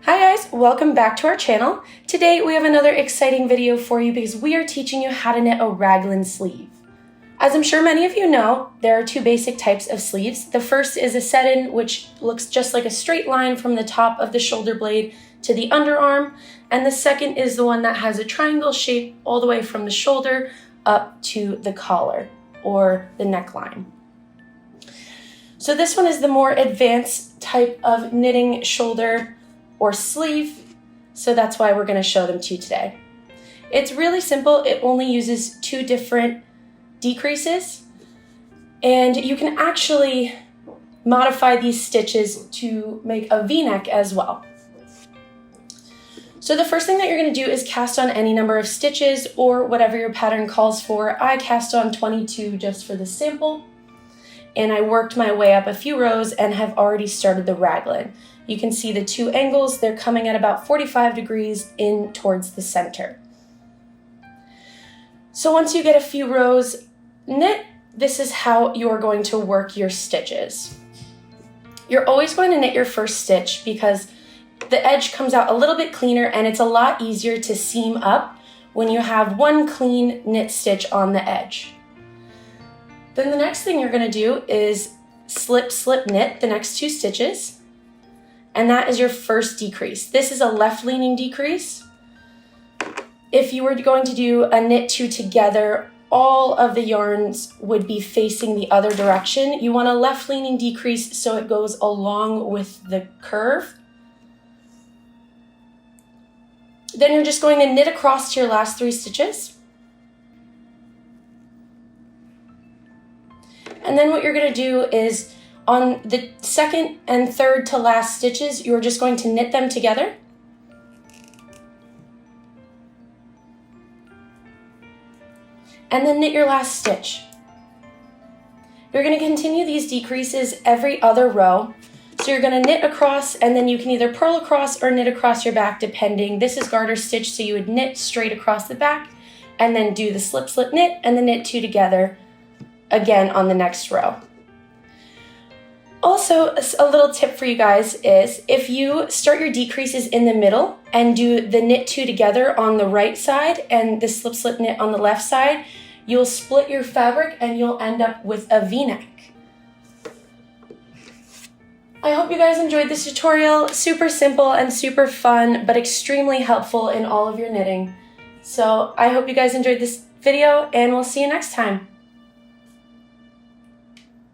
Hi guys, welcome back to our channel. Today we have another exciting video for you because we are teaching you how to knit a raglan sleeve. As I'm sure many of you know, there are two basic types of sleeves. The first is a set-in, which looks just like a straight line from the top of the shoulder blade to the underarm, and the second is the one that has a triangle shape all the way from the shoulder up to the collar or the neckline. So this one is the more advanced type of knitting shoulder or sleeve, so that's why we're going to show them to you today. It's really simple. It only uses two different decreases, and you can actually modify these stitches to make a V-neck as well. So the first thing that you're going to do is cast on any number of stitches or whatever your pattern calls for. I cast on 22 just for the sample, and I worked my way up a few rows and have already started the raglan. You can see the two angles, they're coming at about 45 degrees in towards the center. So once you get a few rows knit, this is how you're going to work your stitches. You're always going to knit your first stitch because the edge comes out a little bit cleaner and it's a lot easier to seam up when you have one clean knit stitch on the edge. Then the next thing you're going to do is slip, slip, knit the next two stitches. And that is your first decrease. This is a left-leaning decrease. If you were going to do a knit two together, all of the yarns would be facing the other direction. You want a left-leaning decrease so it goes along with the curve. Then you're just going to knit across to your last three stitches. And then what you're going to do is on the second and third to last stitches, you're just going to knit them together. And then knit your last stitch. You're going to continue these decreases every other row. So you're going to knit across, and then you can either purl across or knit across your back depending. This is garter stitch, so you would knit straight across the back and then do the slip, slip, knit, and the knit two together again on the next row. Also, a little tip for you guys is if you start your decreases in the middle and do the knit two together on the right side and the slip, slip, knit on the left side, you'll split your fabric and you'll end up with a V-neck. I hope you guys enjoyed this tutorial. Super simple and super fun, but extremely helpful in all of your knitting. So I hope you guys enjoyed this video, and we'll see you next time.